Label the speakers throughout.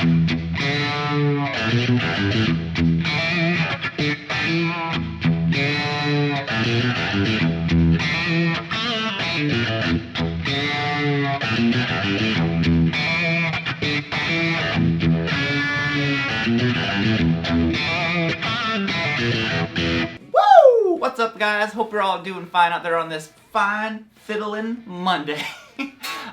Speaker 1: Woo! What's up, guys? Hope you're all doing fine out there on this fine fiddling Monday.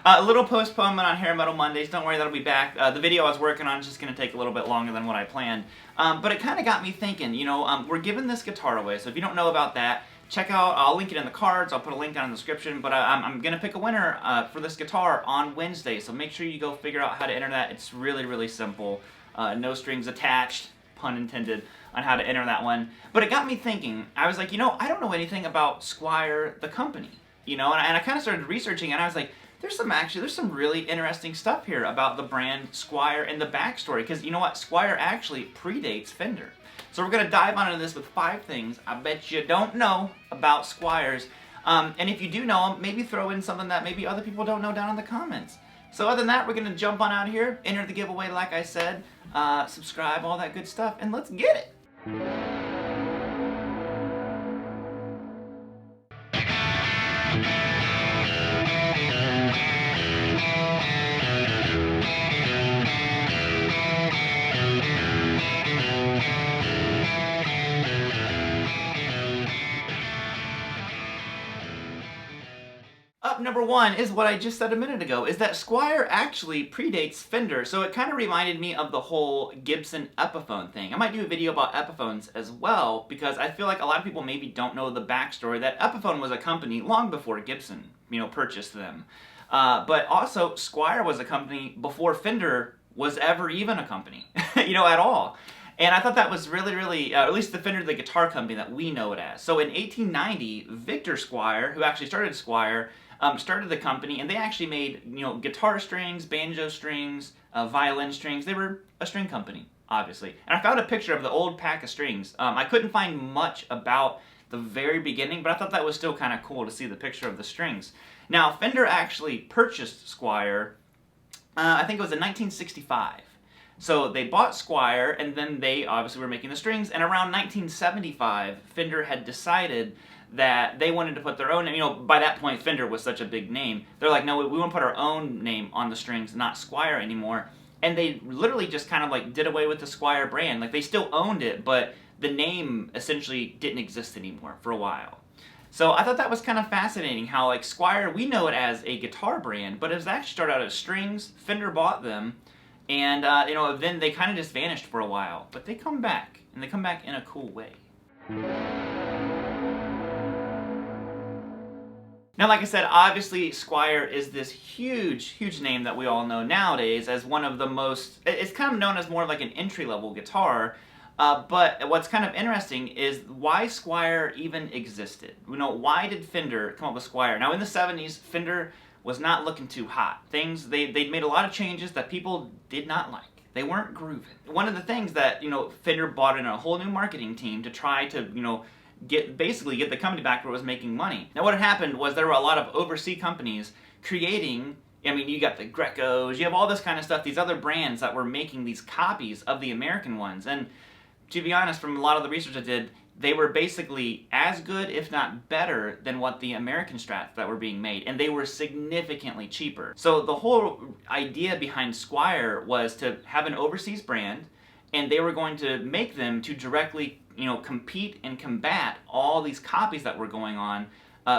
Speaker 1: A little postponement on Hair Metal Mondays. Don't worry, that'll be back. The video I was working on is just going to take a little bit longer than what I planned. But it kind of got me thinking, you know, we're giving this guitar away, so if you don't know about that, check out, I'll link it in the cards, I'll put a link down in the description, but I'm going to pick a winner for this guitar on Wednesday, so make sure you go figure out how to enter that. It's really, really simple. No strings attached, pun intended, on how to enter that one. But it got me thinking. I was like, you know, I don't know anything about Squier, the company, you know, and I kind of started researching, and I was like, there's some really interesting stuff here about the brand Squier and the backstory, because you know what, Squier actually predates Fender. So we're going to dive on into this with 5 things I bet you don't know about Squiers. And if you do know them, maybe throw in something that maybe other people don't know down in the comments. So other than that, we're going to jump on out of here, enter the giveaway like I said, subscribe, all that good stuff, and let's get it! Up number 1 is what I just said a minute ago, is that Squier actually predates Fender, so it kind of reminded me of the whole Gibson Epiphone thing. I might do a video about Epiphones as well, because I feel like a lot of people maybe don't know the backstory, that Epiphone was a company long before Gibson, you know, purchased them. But also, Squier was a company before Fender was ever even a company, you know, at all. And I thought that was really, really, at least the Fender, the guitar company that we know it as. So in 1890, Victor Squier, who actually started Squier, started the company, and they actually made, you know, guitar strings, banjo strings, violin strings. They were a string company, obviously. And I found a picture of the old pack of strings. I couldn't find much about the very beginning, but I thought that was still kind of cool to see the picture of the strings. Now, Fender actually purchased Squier, I think it was in 1965. So they bought Squier, and then they obviously were making the strings, and around 1975, Fender had decided that they wanted to put their own name. You know, by that point, Fender was such a big name. They're like, no, we want to put our own name on the strings, not Squier anymore. And they literally just kind of like did away with the Squier brand. Like, they still owned it, but the name essentially didn't exist anymore for a while. So I thought that was kind of fascinating how, like, Squier, we know it as a guitar brand, but it was actually started out as strings. Fender bought them, and you know, then they kind of just vanished for a while. But they come back, and they come back in a cool way. Now, like I said, obviously Squier is this huge, huge name that we all know nowadays as one of the most, it's kind of known as more of like an entry-level guitar, but what's kind of interesting is why Squier even existed. You know, why did Fender come up with Squier? Now, in the 70s, Fender was not looking too hot. They'd made a lot of changes that people did not like. They weren't grooving. One of the things that, you know, Fender brought in a whole new marketing team to try to, you know, basically get the company back where it was making money. Now, what had happened was there were a lot of overseas companies creating, I mean, you got the Grecos, you have all this kind of stuff, these other brands that were making these copies of the American ones. And to be honest, from a lot of the research I did, they were basically as good, if not better, than what the American Strats that were being made, and they were significantly cheaper. So the whole idea behind Squier was to have an overseas brand, and they were going to make them to directly, you know, compete and combat all these copies that were going on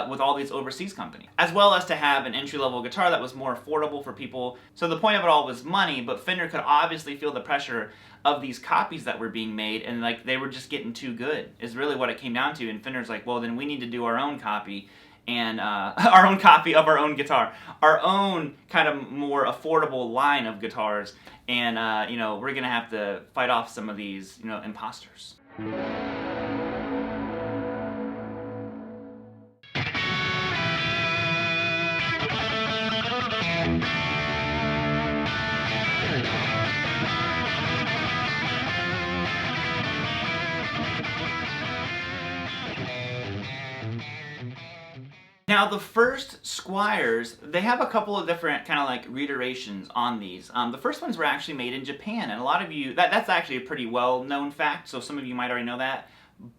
Speaker 1: with all these overseas companies, as well as to have an entry-level guitar that was more affordable for people. So the point of it all was money, but Fender could obviously feel the pressure of these copies that were being made, and like they were just getting too good, is really what it came down to. And Fender's like, well, then we need to do our own copy, and our own copy of our own guitar, our own kind of more affordable line of guitars, and you know, we're gonna have to fight off some of these, you know, imposters. Now the first Squiers, they have a couple of different kind of like reiterations on these. The first ones were actually made in Japan, and a lot of you, that's actually a pretty well-known fact, so some of you might already know that.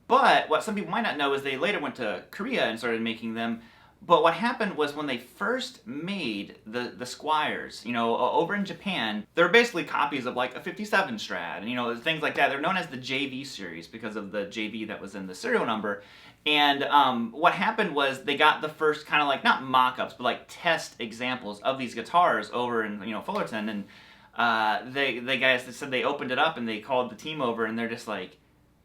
Speaker 1: But what some people might not know is they later went to Korea and started making them. But what happened was when they first made the Squiers, you know, over in Japan, they're basically copies of like a 57 Strat, and you know, things like that. They're known as the JV series because of the JV that was in the serial number. And what happened was they got the first kind of like, not mock-ups, but like test examples of these guitars over in, you know, Fullerton. And the guys that said they opened it up and they called the team over and they're just like,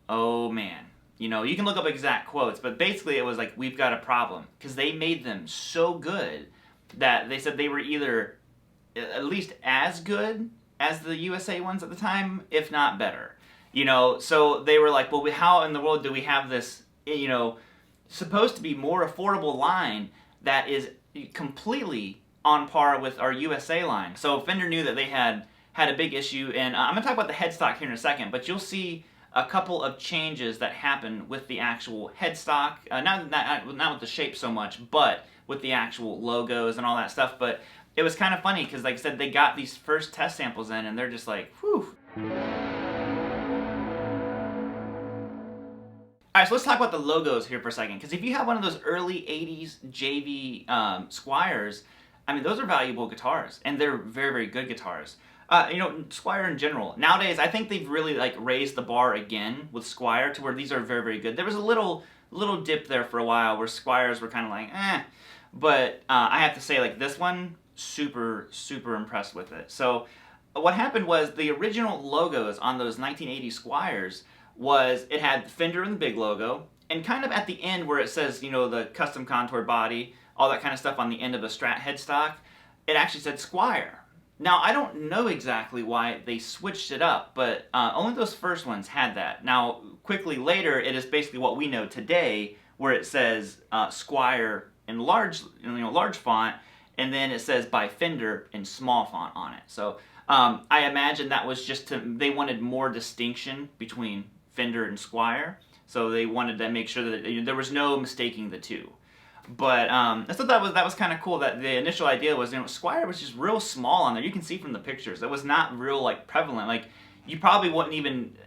Speaker 1: oh man. You know, you can look up exact quotes, but basically it was like, we've got a problem. Because they made them so good that they said they were either at least as good as the USA ones at the time, if not better. You know, so they were like, well, how in the world do we have this, you know, supposed to be more affordable line that is completely on par with our USA line? So Fender knew that they had a big issue, and I'm going to talk about the headstock here in a second, but you'll see a couple of changes that happen with the actual headstock, not with the shape so much, but with the actual logos and all that stuff. But it was kind of funny because, like I said, they got these first test samples in and they're just like, whew. Alright, so let's talk about the logos here for a second, because if you have one of those early 80s JV Squiers, I mean, those are valuable guitars, and they're very, very good guitars. You know, Squier in general. Nowadays, I think they've really like raised the bar again with Squier to where these are very, very good. There was a little dip there for a while where Squiers were kind of like, eh. But I have to say, like, this one, super, super impressed with it. So what happened was the original logos on those 1980 Squiers was it had Fender in the big logo, and kind of at the end where it says, you know, the custom contour body, all that kind of stuff on the end of a Strat headstock, it actually said Squier. Now, I don't know exactly why they switched it up, but only those first ones had that. Now, quickly later, it is basically what we know today, where it says Squier in large font, and then it says by Fender in small font on it. So I imagine that was just they wanted more distinction between Fender and Squier, so they wanted to make sure that there was no mistaking the two. But I thought that was kind of cool that the initial idea was, you know, Squier was just real small on there. You can see from the pictures. It was not real, like, prevalent. Like, you probably wouldn't even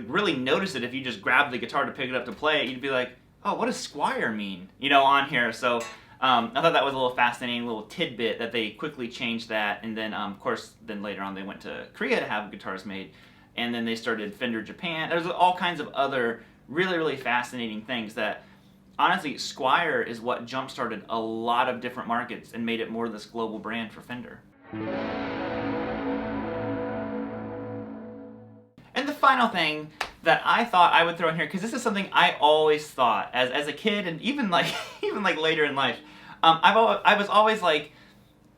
Speaker 1: really notice it if you just grabbed the guitar to pick it up to play it. You'd be like, oh, what does Squier mean? You know, on here. So I thought that was a little fascinating little tidbit that they quickly changed that. And then, of course, then later on they went to Korea to have guitars made. And then they started Fender Japan. There's all kinds of other really, really fascinating things that, honestly, Squier is what jump-started a lot of different markets and made it more this global brand for Fender. And the final thing that I thought I would throw in here, because this is something I always thought as a kid, and even like later in life, I was always like,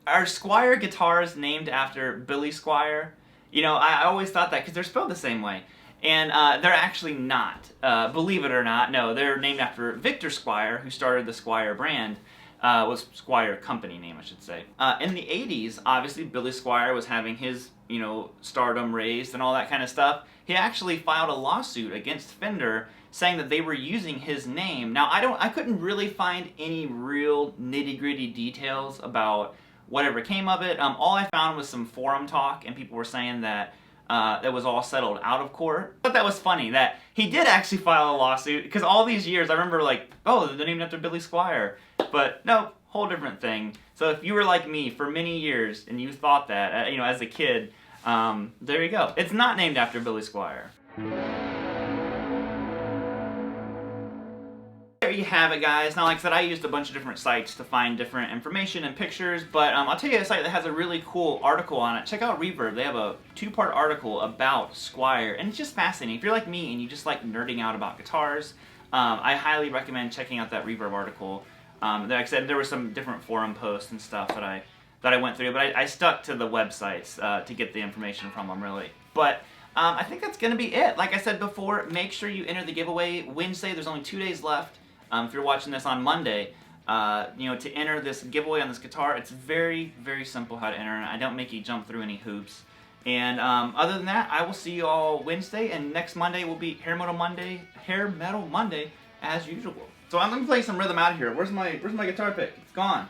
Speaker 1: are Squier guitars named after Billy Squier? You know, I always thought that because they're spelled the same way. And they're actually not. Believe it or not, no, they're named after Victor Squier, who started the Squier brand. Was Squier company name, I should say. In the 80s, obviously, Billy Squier was having his, you know, stardom raised and all that kind of stuff. He actually filed a lawsuit against Fender saying that they were using his name. Now, I couldn't really find any real nitty-gritty details about whatever came of it. All I found was some forum talk, and people were saying that that was all settled out of court. But that was funny that he did actually file a lawsuit, because all these years I remember like, oh, they're named after Billy Squier. But no, whole different thing. So if you were like me for many years and you thought that, you know, as a kid, there you go. It's not named after Billy Squier. There you have it, guys. Now, like I said, I used a bunch of different sites to find different information and pictures, but I'll tell you a site that has a really cool article on it. Check out Reverb. They have a 2-part article about Squier, and it's just fascinating. If you're like me and you just like nerding out about guitars, I highly recommend checking out that Reverb article. Like I said, there were some different forum posts and stuff that I went through, but I stuck to the websites to get the information from them, really. But I think that's going to be it. Like I said before, make sure you enter the giveaway Wednesday. There's only 2 days left. If you're watching this on Monday, you know, to enter this giveaway on this guitar, it's very, very simple how to enter, and I don't make you jump through any hoops. And other than that, I will see you all Wednesday, and next Monday will be Hair Metal Monday as usual. So I'm gonna play some rhythm out here. Where's my guitar pick? It's gone.